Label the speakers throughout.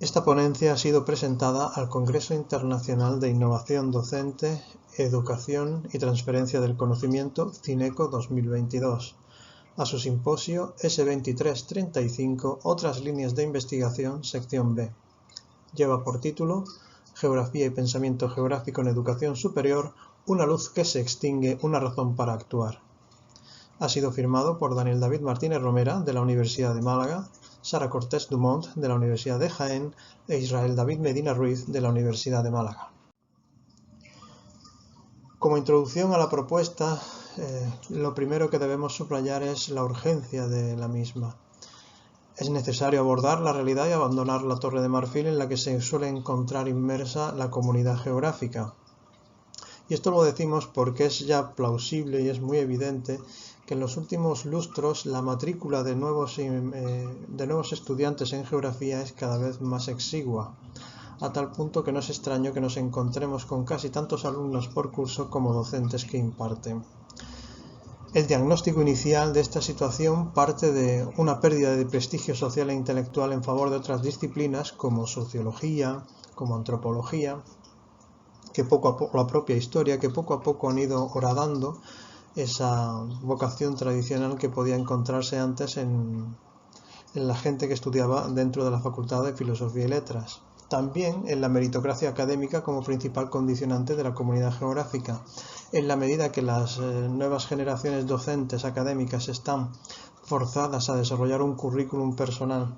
Speaker 1: Esta ponencia ha sido presentada al Congreso Internacional de Innovación Docente, Educación y Transferencia del Conocimiento CINECO 2022, a su simposio S2335 Otras líneas de investigación, sección B. Lleva por título Geografía y pensamiento geográfico en educación superior, una luz que se extingue, una razón para actuar. Ha sido firmado por Daniel David Martínez Romera, de la Universidad de Málaga, Sara Cortés Dumont, de la Universidad de Jaén, e Israel David Medina Ruiz, de la Universidad de Málaga. Como introducción a la propuesta, lo primero que debemos subrayar es la urgencia de la misma. Es necesario abordar la realidad y abandonar la torre de marfil en la que se suele encontrar inmersa la comunidad geográfica. Y esto lo decimos porque es ya plausible y es muy evidente que en los últimos lustros la matrícula de nuevos estudiantes en geografía es cada vez más exigua, a tal punto que no es extraño que nos encontremos con casi tantos alumnos por curso como docentes que imparten. El diagnóstico inicial de esta situación parte de una pérdida de prestigio social e intelectual en favor de otras disciplinas como sociología, como antropología, que poco a poco, la propia historia, que poco a poco han ido horadando esa vocación tradicional que podía encontrarse antes en la gente que estudiaba dentro de la Facultad de Filosofía y Letras. También en la meritocracia académica como principal condicionante de la comunidad geográfica. En la medida que las nuevas generaciones docentes académicas están forzadas a desarrollar un currículum personal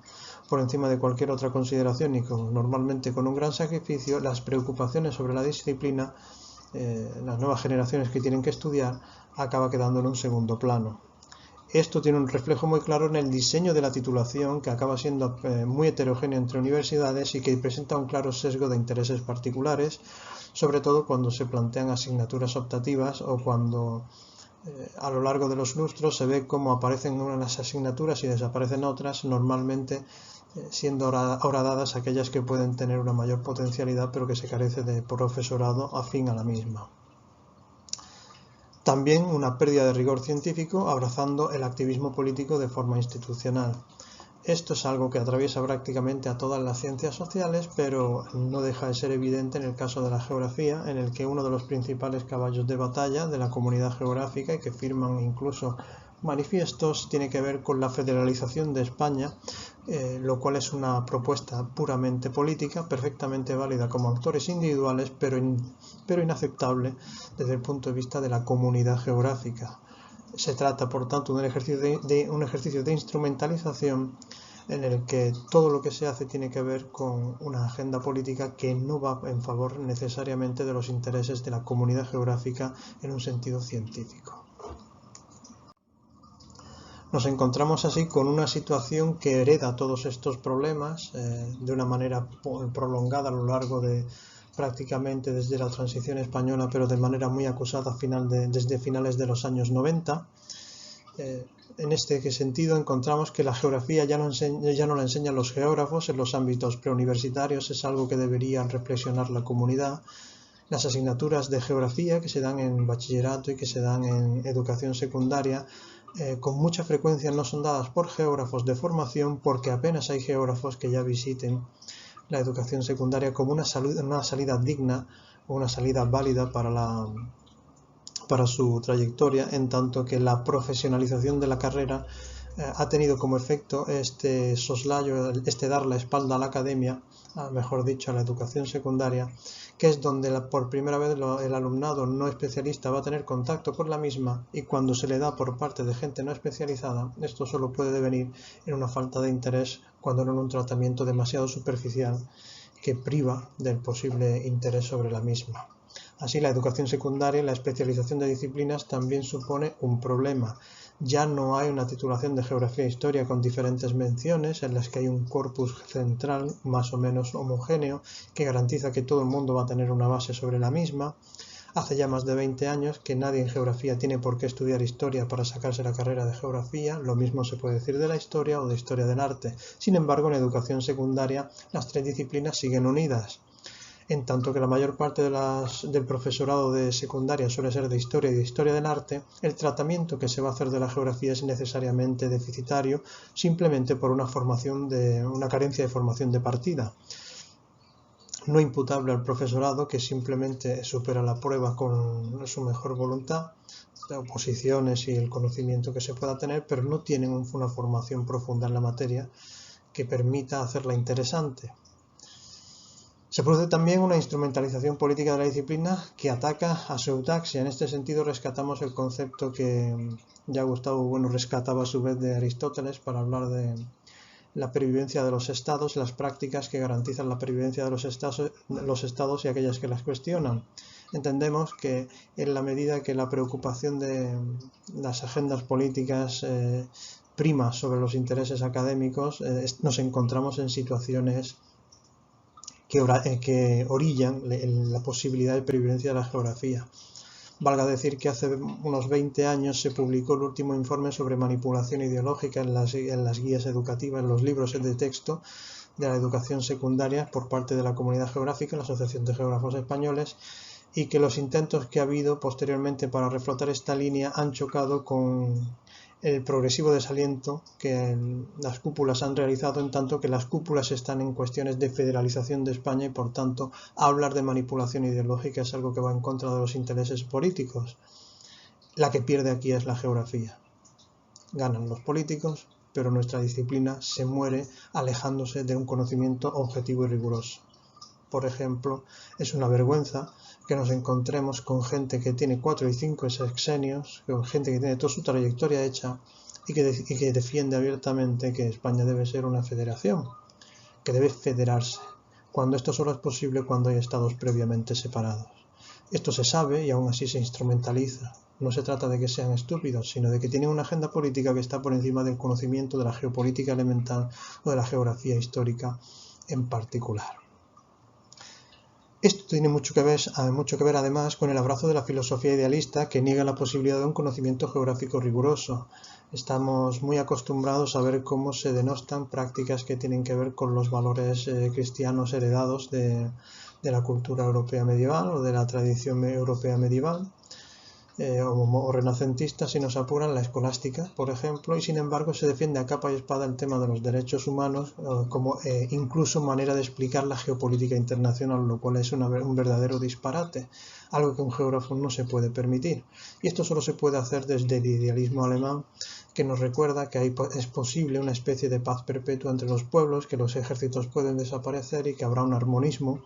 Speaker 1: por encima de cualquier otra consideración y normalmente con un gran sacrificio, las preocupaciones sobre la disciplina, las nuevas generaciones que tienen que estudiar, acaba quedando en un segundo plano. Esto tiene un reflejo muy claro en el diseño de la titulación, que acaba siendo muy heterogéneo entre universidades y que presenta un claro sesgo de intereses particulares, sobre todo cuando se plantean asignaturas optativas o cuando a lo largo de los lustros se ve cómo aparecen unas asignaturas y desaparecen otras, normalmente siendo horadadas aquellas que pueden tener una mayor potencialidad pero que se carece de profesorado afín a la misma. También una pérdida de rigor científico abrazando el activismo político de forma institucional. Esto es algo que atraviesa prácticamente a todas las ciencias sociales, pero no deja de ser evidente en el caso de la geografía, en el que uno de los principales caballos de batalla de la comunidad geográfica y que firman incluso manifiestos tiene que ver con la federalización de España, lo cual es una propuesta puramente política, perfectamente válida como actores individuales, pero inaceptable desde el punto de vista de la comunidad geográfica. Se trata, por tanto, de un ejercicio de instrumentalización en el que todo lo que se hace tiene que ver con una agenda política que no va en favor necesariamente de los intereses de la comunidad geográfica en un sentido científico. Nos encontramos así con una situación que hereda todos estos problemas de una manera prolongada a lo largo de prácticamente desde la transición española, pero de manera muy acusada desde finales de los años 90. En este sentido encontramos que la geografía ya no la enseñan los geógrafos en los ámbitos preuniversitarios, es algo que debería reflexionar la comunidad. Las asignaturas de geografía que se dan en bachillerato y que se dan en educación secundaria con mucha frecuencia no son dadas por geógrafos de formación porque apenas hay geógrafos que ya visiten la educación secundaria como una salida digna o una salida válida para su trayectoria, en tanto que la profesionalización de la carrera ha tenido como efecto este soslayo, dar la espalda a la academia, mejor dicho a la educación secundaria, que es donde por primera vez el alumnado no especialista va a tener contacto con la misma, y cuando se le da por parte de gente no especializada, esto solo puede devenir en una falta de interés, cuando no en un tratamiento demasiado superficial que priva del posible interés sobre la misma. Así, la educación secundaria y la especialización de disciplinas también supone un problema. Ya no hay una titulación de geografía e historia con diferentes menciones en las que hay un corpus central más o menos homogéneo que garantiza que todo el mundo va a tener una base sobre la misma. Hace ya más de 20 años que nadie en geografía tiene por qué estudiar historia para sacarse la carrera de geografía, lo mismo se puede decir de la historia o de historia del arte. Sin embargo, en educación secundaria las tres disciplinas siguen unidas. En tanto que la mayor parte del profesorado de secundaria suele ser de historia y de historia del arte, el tratamiento que se va a hacer de la geografía es necesariamente deficitario, simplemente por una carencia de formación de partida, no imputable al profesorado, que simplemente supera la prueba con su mejor voluntad, de oposiciones y el conocimiento que se pueda tener, pero no tienen una formación profunda en la materia que permita hacerla interesante. Se produce también una instrumentalización política de la disciplina que ataca a su eutaxia. En este sentido rescatamos el concepto que ya Gustavo Bueno rescataba a su vez de Aristóteles para hablar de la pervivencia de los estados, las prácticas que garantizan la pervivencia de los estados y aquellas que las cuestionan. Entendemos que en la medida que la preocupación de las agendas políticas prima sobre los intereses académicos, nos encontramos en situaciones que orillan la posibilidad de pervivencia de la geografía. Valga decir que hace unos 20 años se publicó el último informe sobre manipulación ideológica en las guías educativas, en los libros de texto de la educación secundaria por parte de la Comunidad Geográfica, la Asociación de Geógrafos Españoles, y que los intentos que ha habido posteriormente para reflotar esta línea han chocado con el progresivo desaliento que las cúpulas han realizado, en tanto que las cúpulas están en cuestiones de federalización de España y por tanto hablar de manipulación ideológica es algo que va en contra de los intereses políticos. La que pierde aquí es la geografía. Ganan los políticos, pero nuestra disciplina se muere alejándose de un conocimiento objetivo y riguroso. Por ejemplo, es una vergüenza que nos encontremos con gente que tiene 4 y 5 sexenios, con gente que tiene toda su trayectoria hecha y que defiende abiertamente que España debe ser una federación, que debe federarse, cuando esto solo es posible cuando hay estados previamente separados. Esto se sabe y aún así se instrumentaliza. No se trata de que sean estúpidos, sino de que tienen una agenda política que está por encima del conocimiento de la geopolítica elemental o de la geografía histórica en particular. Esto tiene mucho que ver además con el abrazo de la filosofía idealista que niega la posibilidad de un conocimiento geográfico riguroso. Estamos muy acostumbrados a ver cómo se denostan prácticas que tienen que ver con los valores cristianos heredados de la cultura europea medieval o de la tradición europea medieval. O renacentistas, si nos apuran, la escolástica, por ejemplo, y sin embargo se defiende a capa y espada el tema de los derechos humanos como incluso manera de explicar la geopolítica internacional, lo cual es un verdadero disparate, algo que un geógrafo no se puede permitir. Y esto solo se puede hacer desde el idealismo alemán, que nos recuerda que es posible una especie de paz perpetua entre los pueblos, que los ejércitos pueden desaparecer y que habrá un armonismo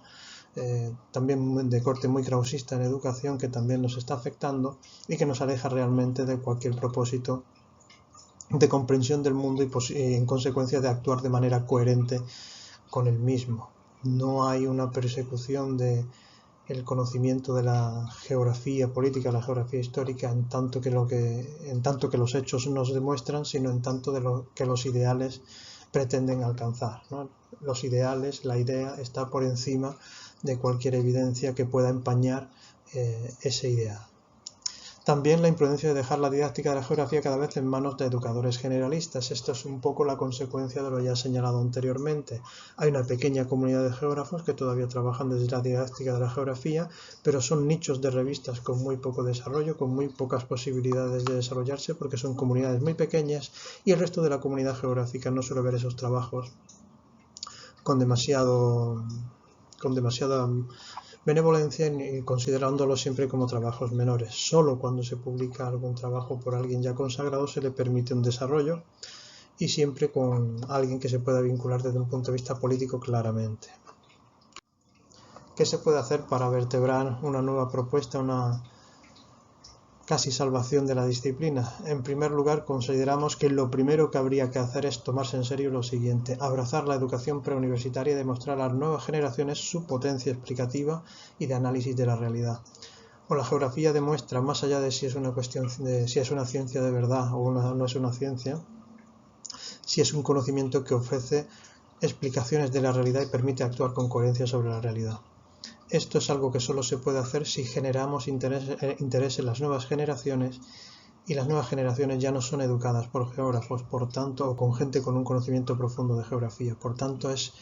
Speaker 1: también de corte muy krausista en educación, que también nos está afectando y que nos aleja realmente de cualquier propósito de comprensión del mundo y en consecuencia de actuar de manera coherente con el mismo. No hay una persecución del conocimiento de la geografía política, la geografía histórica, en tanto que los hechos nos demuestran, sino en tanto de lo que los ideales pretenden alcanzar, ¿no? Los ideales, la idea está por encima de cualquier evidencia que pueda empañar ese ideal. También la imprudencia de dejar la didáctica de la geografía cada vez en manos de educadores generalistas. Esto es un poco la consecuencia de lo ya señalado anteriormente. Hay una pequeña comunidad de geógrafos que todavía trabajan desde la didáctica de la geografía, pero son nichos de revistas con muy poco desarrollo, con muy pocas posibilidades de desarrollarse, porque son comunidades muy pequeñas y el resto de la comunidad geográfica no suele ver esos trabajos con demasiada benevolencia y considerándolos siempre como trabajos menores. Solo cuando se publica algún trabajo por alguien ya consagrado se le permite un desarrollo y siempre con alguien que se pueda vincular desde un punto de vista político claramente. ¿Qué se puede hacer para vertebrar una nueva propuesta, una casi salvación de la disciplina? En primer lugar, consideramos que lo primero que habría que hacer es tomarse en serio lo siguiente: abrazar la educación preuniversitaria y demostrar a las nuevas generaciones su potencia explicativa y de análisis de la realidad. O la geografía demuestra, más allá de si es una ciencia de verdad o no es una ciencia, si es un conocimiento que ofrece explicaciones de la realidad y permite actuar con coherencia sobre la realidad. Esto es algo que solo se puede hacer si generamos interés en las nuevas generaciones, y las nuevas generaciones ya no son educadas por geógrafos, por tanto, o con gente con un conocimiento profundo de geografía. Por tanto, es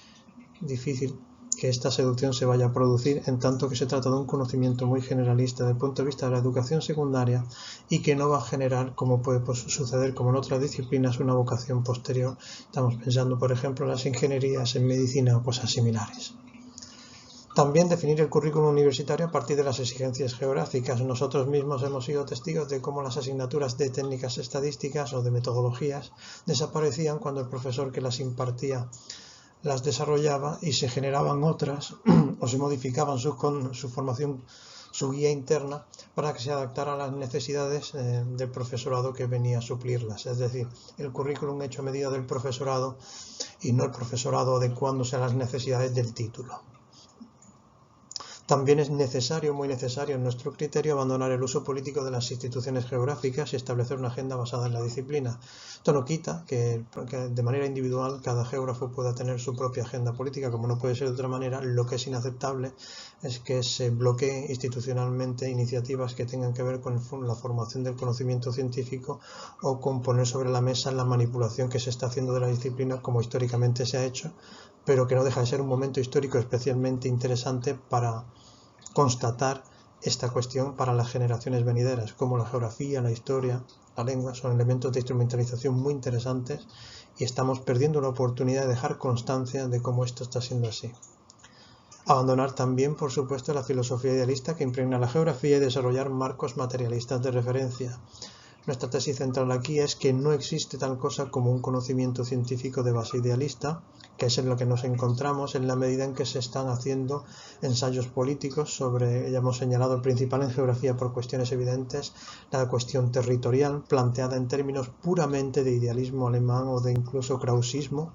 Speaker 1: difícil que esta seducción se vaya a producir, en tanto que se trata de un conocimiento muy generalista desde el punto de vista de la educación secundaria y que no va a generar, como puede suceder como en otras disciplinas, una vocación posterior. Estamos pensando, por ejemplo, en las ingenierías, en medicina o cosas similares. También definir el currículum universitario a partir de las exigencias geográficas. Nosotros mismos hemos sido testigos de cómo las asignaturas de técnicas estadísticas o de metodologías desaparecían cuando el profesor que las impartía las desarrollaba y se generaban otras o se modificaban su formación, su guía interna para que se adaptara a las necesidades del profesorado que venía a suplirlas. Es decir, el currículum hecho a medida del profesorado y no el profesorado adecuándose a las necesidades del título. También es necesario, muy necesario en nuestro criterio, abandonar el uso político de las instituciones geográficas y establecer una agenda basada en la disciplina. Esto no quita que de manera individual cada geógrafo pueda tener su propia agenda política, como no puede ser de otra manera. Lo que es inaceptable es que se bloqueen institucionalmente iniciativas que tengan que ver con la formación del conocimiento científico o con poner sobre la mesa la manipulación que se está haciendo de la disciplina, como históricamente se ha hecho, pero que no deja de ser un momento histórico especialmente interesante para constatar esta cuestión para las generaciones venideras, como la geografía, la historia, la lengua, son elementos de instrumentalización muy interesantes y estamos perdiendo la oportunidad de dejar constancia de cómo esto está siendo así. Abandonar también, por supuesto, la filosofía idealista que impregna la geografía y desarrollar marcos materialistas de referencia. Nuestra tesis central aquí es que no existe tal cosa como un conocimiento científico de base idealista, que es en lo que nos encontramos en la medida en que se están haciendo ensayos políticos sobre, ya hemos señalado, el principal en geografía por cuestiones evidentes, la cuestión territorial, planteada en términos puramente de idealismo alemán o de incluso krausismo,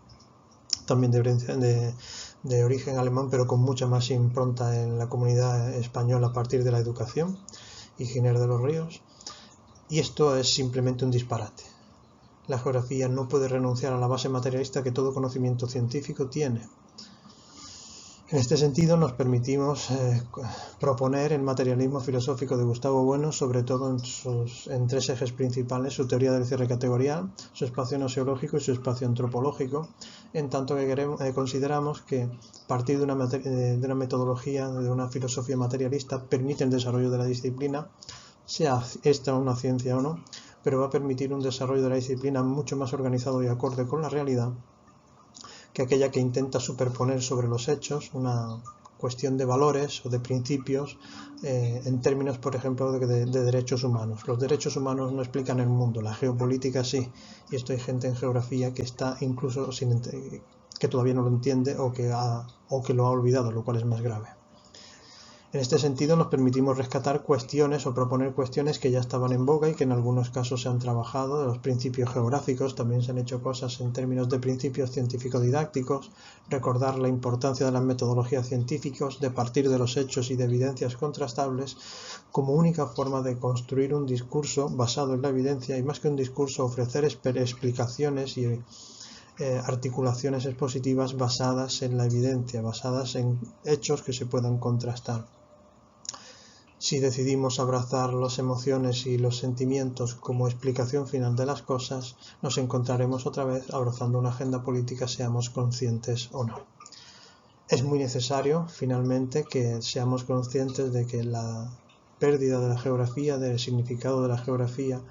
Speaker 1: también de origen alemán, pero con mucha más impronta en la comunidad española a partir de la educación, y Giner de los Ríos. Y esto es simplemente un disparate. La geografía no puede renunciar a la base materialista que todo conocimiento científico tiene. En este sentido nos permitimos proponer el materialismo filosófico de Gustavo Bueno, sobre todo en tres ejes principales: su teoría del cierre categorial, su espacio noseológico y su espacio antropológico, en tanto que consideramos que partir de una metodología, de una filosofía materialista, permite el desarrollo de la disciplina, sea esta una ciencia o no, pero va a permitir un desarrollo de la disciplina mucho más organizado y acorde con la realidad que aquella que intenta superponer sobre los hechos una cuestión de valores o de principios en términos, por ejemplo, de derechos humanos. Los derechos humanos no explican el mundo, la geopolítica sí, y esto hay gente en geografía que está incluso que todavía no lo entiende o que lo ha olvidado, lo cual es más grave. En este sentido nos permitimos rescatar cuestiones o proponer cuestiones que ya estaban en boga y que en algunos casos se han trabajado. De los principios geográficos también se han hecho cosas en términos de principios científico-didácticos, recordar la importancia de las metodologías científicas, de partir de los hechos y de evidencias contrastables como única forma de construir un discurso basado en la evidencia y, más que un discurso, ofrecer explicaciones y articulaciones expositivas basadas en la evidencia, basadas en hechos que se puedan contrastar. Si decidimos abrazar las emociones y los sentimientos como explicación final de las cosas, nos encontraremos otra vez abrazando una agenda política, seamos conscientes o no. Es muy necesario, finalmente, que seamos conscientes de que la pérdida de la geografía, del significado de la geografía,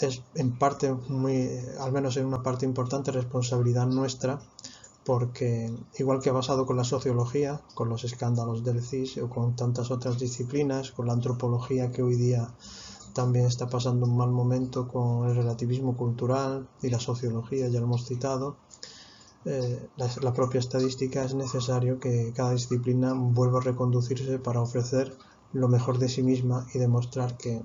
Speaker 1: es en parte, al menos en una parte importante, responsabilidad nuestra, porque igual que ha pasado con la sociología, con los escándalos del CIS o con tantas otras disciplinas, con la antropología que hoy día también está pasando un mal momento con el relativismo cultural y la sociología, ya lo hemos citado, la propia estadística, es necesario que cada disciplina vuelva a reconducirse para ofrecer lo mejor de sí misma y demostrar que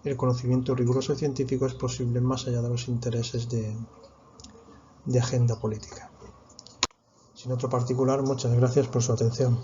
Speaker 1: el conocimiento riguroso científico es posible más allá de los intereses de agenda política. Sin otro particular, muchas gracias por su atención.